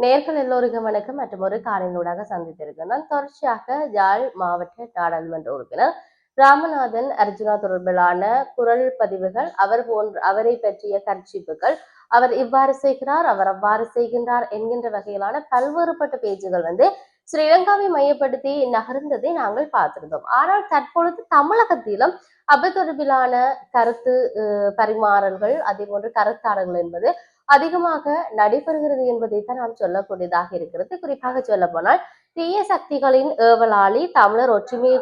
நேர்கள் எல்லோருக்கும் வணக்கம் மற்றும் ஒரு காலையினூடாக சந்தித்திருக்கிறேன். தொடர்ச்சியாக யாழ் மாவட்ட நாடாளுமன்ற உறுப்பினர் ராமநாதன் அர்ஜுனா தொடர்பிலான குரல் பதிவுகள், அவரை பற்றிய கர்ச்சிப்புகள், அவர் இவ்வாறு செய்கிறார், அவர் அவ்வாறு செய்கின்றார் என்கின்ற வகையிலான பல்வேறுபட்ட பேச்சுகள் ஸ்ரீலங்காவை மையப்படுத்தி நகர்ந்ததை நாங்கள் பார்த்திருந்தோம். ஆனால் தற்பொழுது தமிழகத்திலும் அது தொடர்பிலான கருத்து பரிமாறல்கள், அதே போன்று கருத்தாடல்கள் என்பது அதிகமாக நடைபெறுகிறது என்பதைத்தான் நாம் சொல்லக்கூடியதாக இருக்கிறது. குறிப்பாக சொல்ல போனால் தீய சக்திகளின் ஏவலாளி தமிழர் ஒற்றுமையை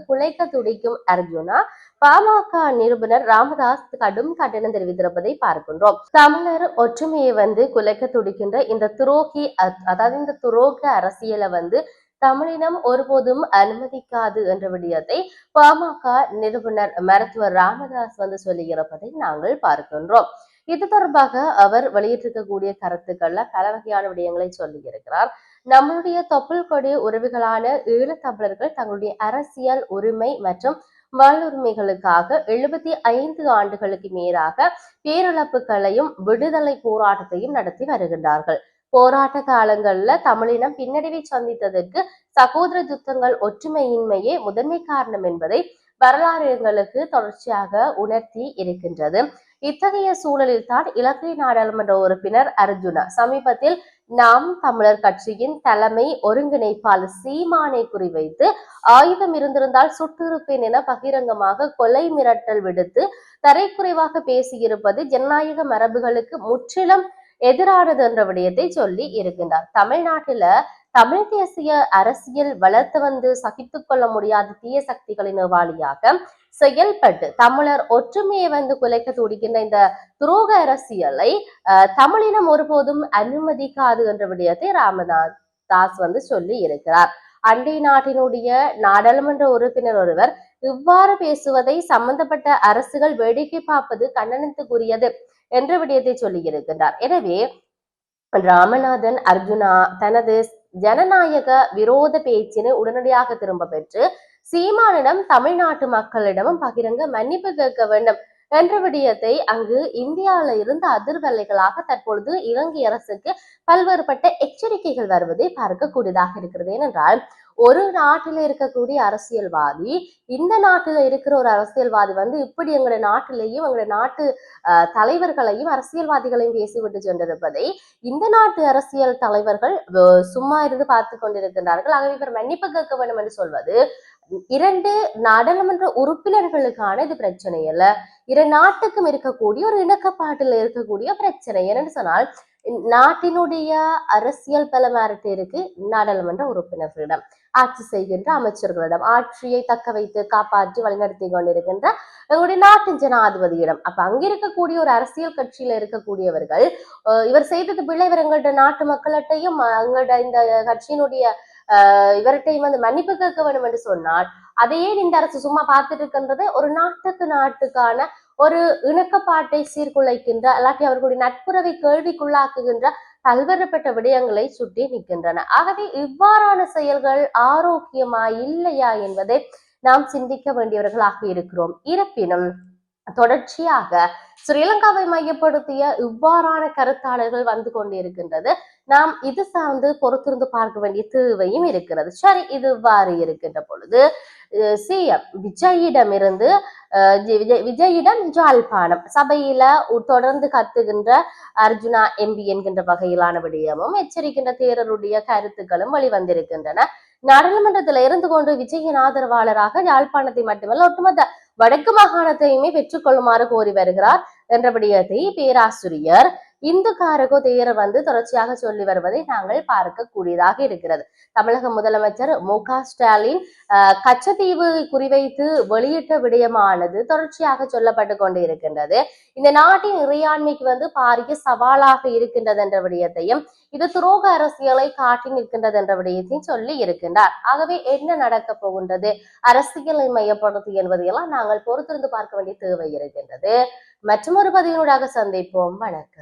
குலைக்க துடிக்கும் அர்ஜுனா பாமக நிறுவனர் ராமதாஸ் கடும் கண்டனம் தெரிவித்திருப்பதை பார்க்கின்றோம். தமிழர் ஒற்றுமையை குலைக்க துடிக்கின்ற இந்த துரோகி, அதாவது இந்த துரோக அரசியலை தமிழினம் ஒருபோதும் அனுமதிக்காது என்ற விடயத்தை பாமக நிறுவனர் மருத்துவர் ராமதாஸ் சொல்லியிருப்பதை நாங்கள் பார்க்கின்றோம். இது தொடர்பாக அவர் வெளியிட்டிருக்கக்கூடிய கருத்துக்கள்ல பல வகையான விடயங்களை சொல்லி இருக்கிறார். நம்மளுடைய தொப்புள் கொடி உறவுகளான ஈழத்தமிழர்கள் தங்களுடைய அரசியல் உரிமை மற்றும் வாழ்வுரிமைகளுக்காக 75 ஆண்டுகளுக்கு மேலாக பேரிழப்புகளையும் விடுதலை போராட்டத்தையும் நடத்தி வருகின்றார்கள். போராட்ட காலங்கள்ல தமிழினம் பின்னடைவை சந்தித்ததற்கு சகோதர யுத்தங்கள் ஒற்றுமையின்மையே முதன்மை காரணம் என்பதை வரலாறு எங்களுக்கு தொடர்ச்சியாக உணர்த்தி இருக்கின்றது. இத்தகைய சூழலில் தான் இலங்கை நாடாளுமன்ற உறுப்பினர் அர்ஜுனா சமீபத்தில் நாம் தமிழர் கட்சியின் தலைமை ஒருங்கிணைப்பாளர் சீமானை குறிவைத்து ஆயுதம் இருந்திருந்தால் சுட்டிருப்பேன் என பகிரங்கமாக கொலை மிரட்டல் விடுத்து தரைக்குறைவாக பேசியிருப்பது ஜனநாயக மரபுகளுக்கு முற்றிலும் எதிரானது என்ற விடயத்தை சொல்லி இருக்கின்றார். தமிழ்நாட்டில தமிழ் தேசிய அரசியல் வளர்த்து சகித்துக் கொள்ள முடியாத தீய சக்திகளின் வாளியாக செயல்பட்டு தமிழர் ஒற்றுமையை குலைக்க துடிக்கின்ற இந்த துரோக அரசியலை தமிழினம் ஒருபோதும் அனுமதிக்காது என்ற விடயத்தை ராமதாஸ் சொல்லி இருக்கிறார். அண்டை நாட்டினுடைய நாடாளுமன்ற உறுப்பினர் ஒருவர் இவ்வாறு பேசுவதை சம்பந்தப்பட்ட அரசுகள் வேடிக்கை பார்ப்பது கண்டனத்துக்குரியது என்ற விடயத்தை சொல்லி இருக்கின்றார். எனவே ராமநாதன் அர்ஜுனா தனது ஜனநாயக விரோத பேச்சினை உடனடியாக திரும்ப பெற்று சீமானிடம் தமிழ்நாட்டு மக்களிடமும் பகிரங்க மன்னிப்பு கேட்க வேண்டும் என்ற விடயத்தை அங்கு இந்தியாவில இருந்து அதிர்வலைகளாக தற்பொழுது இலங்கை அரசுக்கு பல்வேறுபட்ட எச்சரிக்கைகள் வருவதை பார்க்கக்கூடியதாக இருக்கிறது. ஏனென்றால் ஒரு நாட்டில இருக்கக்கூடிய அரசியல்வாதி இந்த நாட்டில இருக்கிற ஒரு அரசியல்வாதி இப்படி எங்களுடைய நாட்டிலேயும் எங்களுடைய நாட்டு தலைவர்களையும் அரசியல்வாதிகளையும் பேசிவிட்டு சென்றிருப்பதை இந்த நாட்டு அரசியல் தலைவர்கள் சும்மா இருந்து பார்த்து கொண்டிருக்கின்றார்கள். ஆகவே இவர் மன்னிப்பு கேட்க வேண்டும் என்று சொல்வது இரண்டு நாடாளுமன்ற உறுப்பினர்களுக்கான இது பிரச்சனை அல்ல, இரு நாட்டுக்கும் இருக்கக்கூடிய ஒரு இணக்கப்பாட்டில் இருக்கக்கூடிய பிரச்சனை. என்னன்னு சொன்னால் நாட்டினுடைய அரசியல் பலமாரிட்டு இருக்கு நாடாளுமன்ற உறுப்பினர்களிடம், ஆட்சி செய்கின்ற அமைச்சர்களிடம், ஆட்சியை தக்க வைத்து காப்பாற்றி வழிநடத்தி கொண்டிருக்கின்ற எங்களுடைய நாட்டின் ஜனாதிபதியிடம். அப்ப அங்க இருக்கக்கூடிய ஒரு அரசியல் கட்சியில இருக்கக்கூடியவர்கள் இவர் செய்தது பிள்ளை, இவர் எங்கள்ட்ட நாட்டு மக்கள்கிட்டையும் எங்கள்ட இந்த கட்சியினுடைய இவர்கிட்டையும் மன்னிப்பு கேட்க வேண்டும் என்று சொன்னால் அதையே இந்த அரசு சும்மா பார்த்துட்டு இருக்கின்றது ஒரு நாட்டுக்கான ஒரு இணக்கப்பாட்டை சீர்குலைக்கின்ற அல்லாட்டி அவர்களுடைய நட்புறவை கேள்விக்குள்ளாக்குகின்ற பல்வேறுபட்ட விடயங்களை சுட்டி நிற்கின்றன. ஆகவே இவ்வாறான செயல்கள் ஆரோக்கியமா இல்லையா என்பதை நாம் சிந்திக்க வேண்டியவர்களாக இருக்கிறோம். இருப்பினும் தொடர்ச்சியாக ஸ்ரீலங்காவை மையப்படுத்திய இவ்வாறான கருத்தாளர்கள் வந்து கொண்டிருக்கின்றது. நாம் இது சார்ந்து பொறுத்திருந்து பார்க்க வேண்டிய தேவையும் இருக்கிறது. சரி, இது இவ்வாறு இருக்கின்ற பொழுது சிஎம் விஜயிடம் ஜாழ்ப்பாணம் சபையில தொடர்ந்து கத்துகின்ற அர்ஜுனா எம்பி என்கின்ற வகையிலான விடயமும் எச்சரிக்கின்ற தேரருடைய கருத்துக்களும் வெளிவந்திருக்கின்றன. நாடாளுமன்றத்தில் இருந்து கொண்டு விஜயின் ஆதரவாளராக யாழ்ப்பாணத்தை மட்டுமல்ல ஒட்டுமொத்த வடக்கு மாகாணத்தையுமே பெற்றுக்கொள்ளுமாறு கோரி வருகிறார் என்ற விடயத்தை பேராசிரியர் இந்து காரகோ தேரர் தொடர்ச்சியாக சொல்லி வருவதை நாங்கள் பார்க்க கூடியதாக இருக்கிறது. தமிழக முதலமைச்சர் மு.க. ஸ்டாலின் கச்சத்தீவு குறிவைத்து வெளியிட்ட விடயமானது தொடர்ச்சியாக சொல்லப்பட்டு கொண்டு இருக்கின்றது. இந்த நாட்டின் இறையாண்மைக்கு பாரிய சவாலாக இருக்கின்றது என்ற விடயத்தையும், இது துரோக அரசியலை காட்டி நிற்கின்றது என்ற விடயத்தையும் சொல்லி இருக்கின்றார். ஆகவே என்ன நடக்க போகின்றது, அரசியலை மையப்படுத்தி என்பதையெல்லாம் நாங்கள் பொறுத்திருந்து பார்க்க வேண்டிய தேவை இருக்கின்றது. மற்றொரு பதிவினூடாக சந்திப்போம். வணக்கம்.